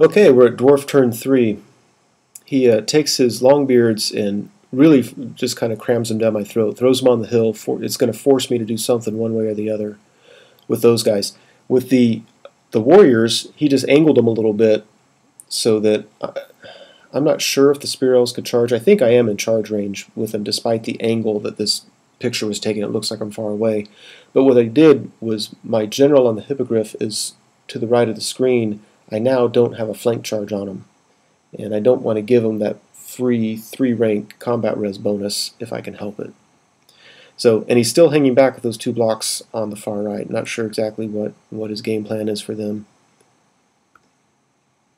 Okay, we're at Dwarf turn 3. He takes his longbeards and really just kind of crams them down my throat, throws them on the hill. It's going to force me to do something one way or the other with those guys. With the warriors, he just angled them a little bit so that I'm not sure if the Spear Elves could charge. I think I am in charge range with them, despite the angle that this picture was taken. It looks like I'm far away. But what I did was my general on the Hippogriff is to the right of the screen. I now don't have a flank charge on him, and I don't want to give him that free 3-rank combat res bonus if I can help it. So, and he's still hanging back with those 2 blocks on the far right. Not sure exactly what his game plan is for them.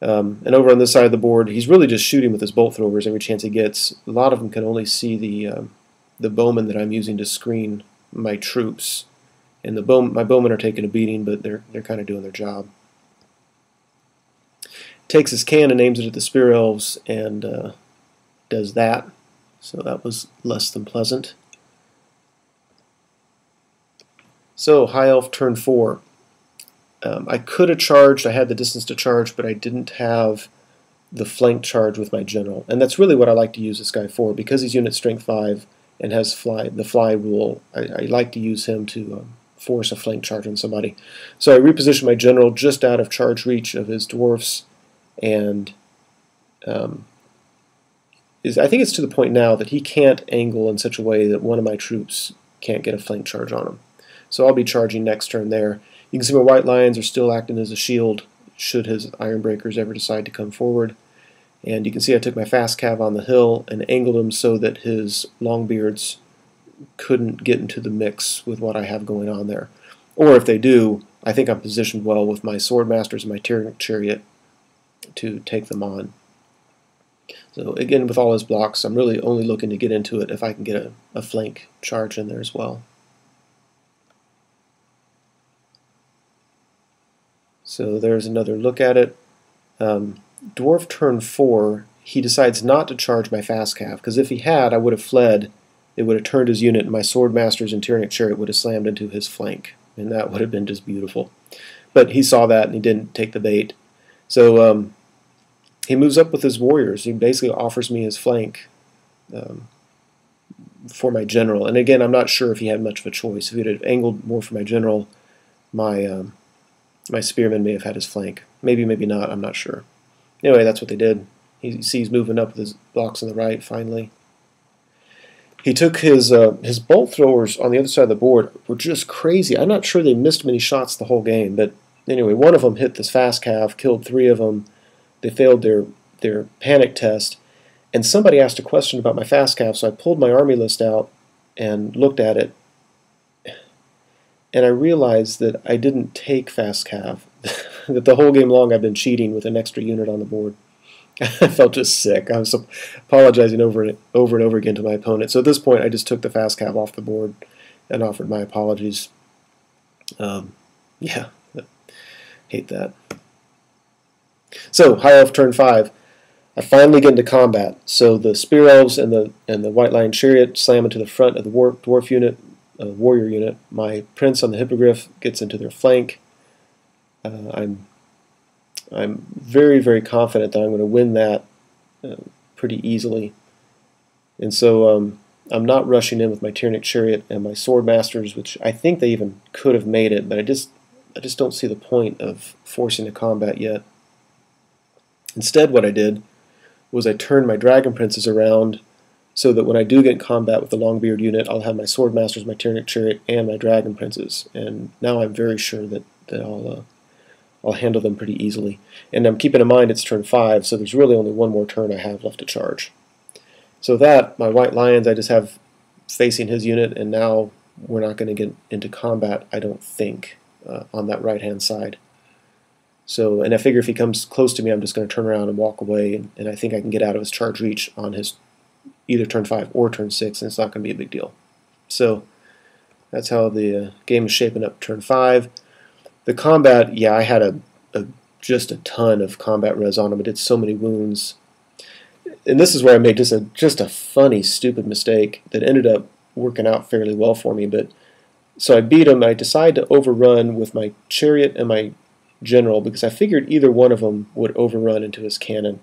And over on this side of the board, he's really just shooting with his bolt throwers every chance he gets. A lot of them can only see the bowmen that I'm using to screen my troops, and my bowmen are taking a beating, but they're kind of doing their job. Takes his cannon, aims it at the Spear Elves, and does that. So that was less than pleasant. So High Elf turn 4. I could have charged. I had the distance to charge, but I didn't have the flank charge with my general. And that's really what I like to use this guy for, because he's unit strength 5 and has the fly rule. I like to use him to force a flank charge on somebody. So I repositioned my general just out of charge reach of his dwarfs. And I think it's to the point now that he can't angle in such a way that one of my troops can't get a flank charge on him. So I'll be charging next turn there. You can see my white lions are still acting as a shield should his iron breakers ever decide to come forward. And you can see I took my fast cav on the hill and angled him so that his longbeards couldn't get into the mix with what I have going on there. Or if they do, I think I'm positioned well with my swordmasters and my tyrannic chariot to take them on. So again, with all his blocks, I'm really only looking to get into it if I can get a flank charge in there as well. So there's another look at it. Dwarf turn 4, he decides not to charge my fast cav, because if he had, I would have fled. It would have turned his unit, and my swordmasters and tyrannic chariot would have slammed into his flank, and that would have been just beautiful. But he saw that and he didn't take the bait. So he moves up with his warriors. He basically offers me his flank for my general. And again, I'm not sure if he had much of a choice. If he had angled more for my general, my spearman may have had his flank. Maybe, maybe not. I'm not sure. Anyway, that's what they did. He sees moving up with his blocks on the right, finally. He took his bolt throwers on the other side of the board. Were just crazy. I'm not sure they missed many shots the whole game, but anyway, one of them hit this fast cav, killed 3 of them. They failed their panic test, and somebody asked a question about my fast cav, so I pulled my army list out and looked at it, and I realized that I didn't take fast cav, that the whole game long I've been cheating with an extra unit on the board. I felt just sick. I was apologizing over and over again to my opponent. So at this point, I just took the fast cav off the board and offered my apologies. Yeah, hate that. So High Elf turn 5. I finally get into combat. So the Spear Elves and the White Lion Chariot slam into the front of the dwarf unit, warrior unit. My Prince on the Hippogriff gets into their flank. I'm very, very confident that I'm going to win that pretty easily. And so I'm not rushing in with my Tyrannic Chariot and my Swordmasters, which I think they even could have made it, but I just don't see the point of forcing a combat yet. Instead, what I did was I turned my Dragon Princes around so that when I do get in combat with the Longbeard unit, I'll have my Swordmasters, my Tyrannic Chariot, and my Dragon Princes. And now I'm very sure that I'll handle them pretty easily. And I'm keeping in mind it's turn 5, so there's really only one more turn I have left to charge. So that, my White Lions, I just have facing his unit, and now we're not going to get into combat, I don't think, on that right-hand side. So, and I figure if he comes close to me, I'm just going to turn around and walk away, and I think I can get out of his charge reach on his either turn 5 or turn 6, and it's not going to be a big deal. So that's how the game is shaping up turn 5. The combat, yeah, I had just a ton of combat res on him. I did so many wounds. And this is where I made just a funny, stupid mistake that ended up working out fairly well for me. But so I beat him. I decided to overrun with my chariot and my general because I figured either one of them would overrun into his cannon.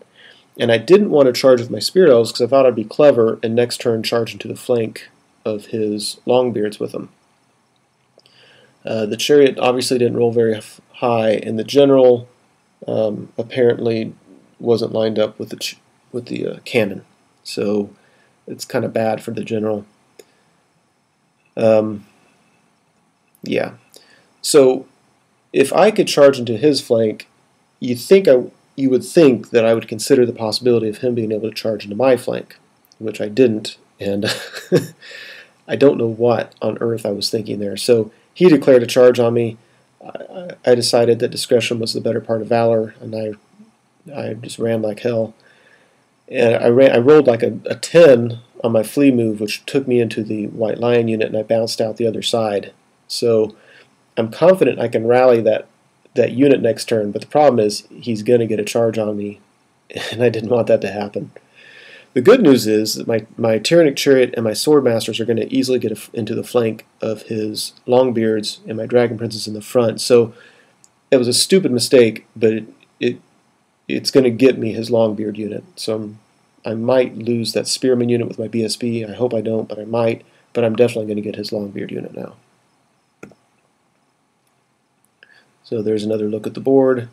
And I didn't want to charge with my Spirit Elves because I thought I'd be clever and next turn charge into the flank of his Longbeards with them. The Chariot obviously didn't roll very high, and the General apparently wasn't lined up with the cannon. So it's kind of bad for the General. Yeah. So if I could charge into his flank, you would think that I would consider the possibility of him being able to charge into my flank, which I didn't, and I don't know what on earth I was thinking there. So he declared a charge on me. I decided that discretion was the better part of valor, and I just ran like hell. And I rolled like a 10 on my flee move, which took me into the White Lion unit, and I bounced out the other side. So I'm confident I can rally that unit next turn, but the problem is he's going to get a charge on me, and I didn't want that to happen. The good news is that my Tyrannic Chariot and my Swordmasters are going to easily get into the flank of his Longbeards and my Dragon Princes in the front. So it was a stupid mistake, but it's going to get me his Longbeard unit. So I might lose that Spearman unit with my BSB. I hope I don't, but I might. But I'm definitely going to get his Longbeard unit now. So there's another look at the board.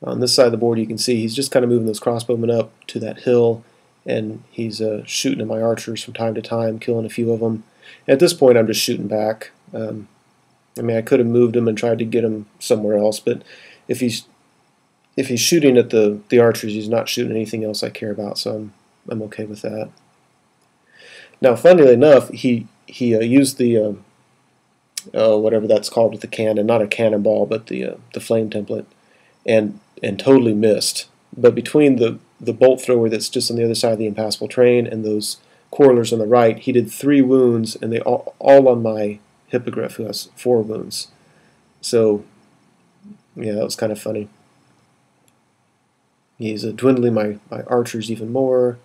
On this side of the board you can see he's just kind of moving those crossbowmen up to that hill, and he's shooting at my archers from time to time, killing a few of them. At this point I'm just shooting back. I mean, I could have moved him and tried to get him somewhere else, but if he's shooting at the archers, he's not shooting anything else I care about, so I'm okay with that. Now, funnily enough, he used the whatever that's called with the cannon, not a cannonball, but the flame template, and totally missed. But between the bolt thrower that's just on the other side of the impassable terrain and those quarrelers on the right, he did 3 wounds, and they all on my Hippogriff, who has 4 wounds. So yeah, that was kind of funny. He's dwindling my archers even more.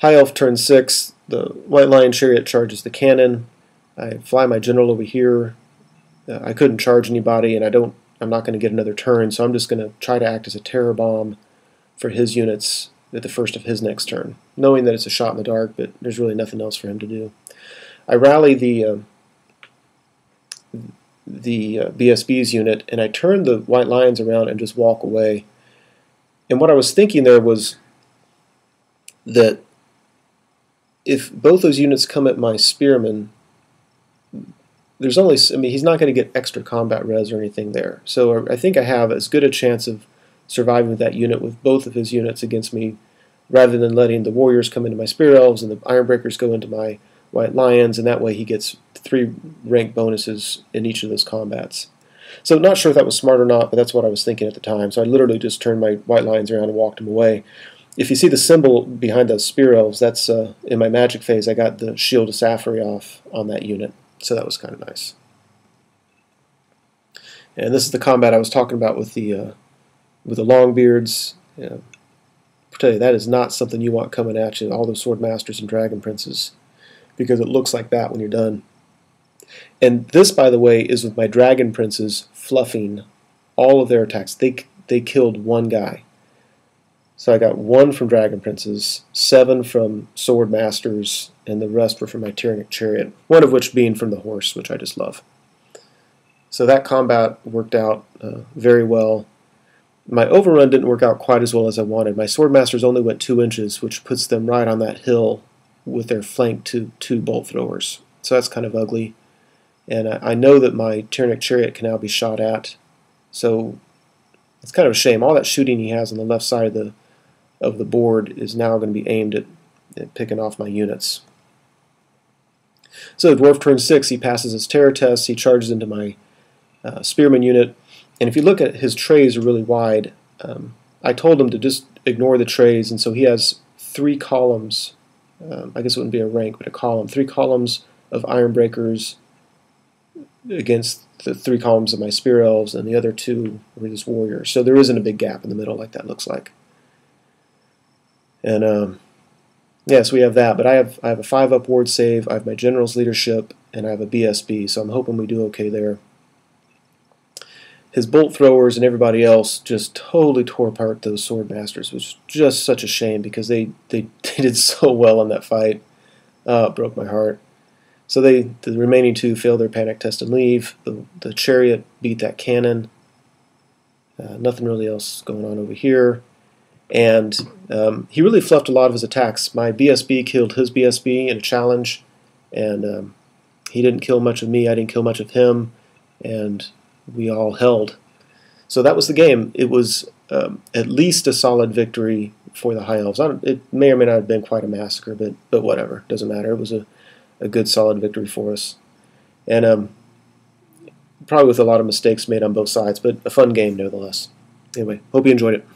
High Elf turn 6. The White Lion Chariot charges the cannon. I fly my general over here. I couldn't charge anybody, and I'm not going to get another turn, so I'm just going to try to act as a terror bomb for his units at the first of his next turn, knowing that it's a shot in the dark, but there's really nothing else for him to do. I rally the BSB's unit, and I turn the White Lions around and just walk away. And what I was thinking there was that if both those units come at my Spearmen, there's only, I mean, he's not going to get extra combat res or anything there. So I think I have as good a chance of surviving with that unit with both of his units against me, rather than letting the Warriors come into my Spirit Elves and the Ironbreakers go into my White Lions, and that way he gets 3 rank bonuses in each of those combats. So not sure if that was smart or not, but that's what I was thinking at the time. So I literally just turned my White Lions around and walked him away. If you see the symbol behind those Spirit Elves, that's in my Magic phase, I got the Shield of Safari off on that unit. So that was kind of nice. And this is the combat I was talking about with the Longbeards. Yeah. I tell you, that is not something you want coming at you, all those Swordmasters and Dragon Princes, because it looks like that when you're done. And this, by the way, is with my Dragon Princes fluffing all of their attacks. They killed 1 guy. So I got 1 from Dragon Princes, 7 from Swordmasters, and the rest were from my Tyrannic Chariot, one of which being from the horse, which I just love. So that combat worked out very well. My overrun didn't work out quite as well as I wanted. My Swordmasters only went 2 inches, which puts them right on that hill with their flank to 2 bolt throwers. So that's kind of ugly. And I know that my Tyrannic Chariot can now be shot at, so it's kind of a shame. All that shooting he has on the left side of the board is now going to be aimed at picking off my units. So Dwarf turn 6, he passes his terror test, he charges into my Spearman unit, and if you look at his trays are really wide, I told him to just ignore the trays, and so he has 3 columns, I guess it wouldn't be a rank, but a column, 3 columns of Ironbreakers against the 3 columns of my Spear Elves, and the other 2 were just Warriors. So there isn't a big gap in the middle like that looks like. And yeah, so we have that, but I have a 5-up ward save, I have my General's Leadership, and I have a BSB, so I'm hoping we do okay there. His bolt throwers and everybody else just totally tore apart those sword masters, which was just such a shame because they did so well in that fight. It broke my heart. So the remaining two fail their panic test and leave. The chariot beat that cannon. Nothing really else going on over here. And he really fluffed a lot of his attacks. My BSB killed his BSB in a challenge, and he didn't kill much of me, I didn't kill much of him, and we all held. So that was the game. It was at least a solid victory for the High Elves. It may or may not have been quite a massacre, but whatever. Doesn't matter. It was a good solid victory for us. And probably with a lot of mistakes made on both sides, but a fun game nevertheless. Anyway, hope you enjoyed it.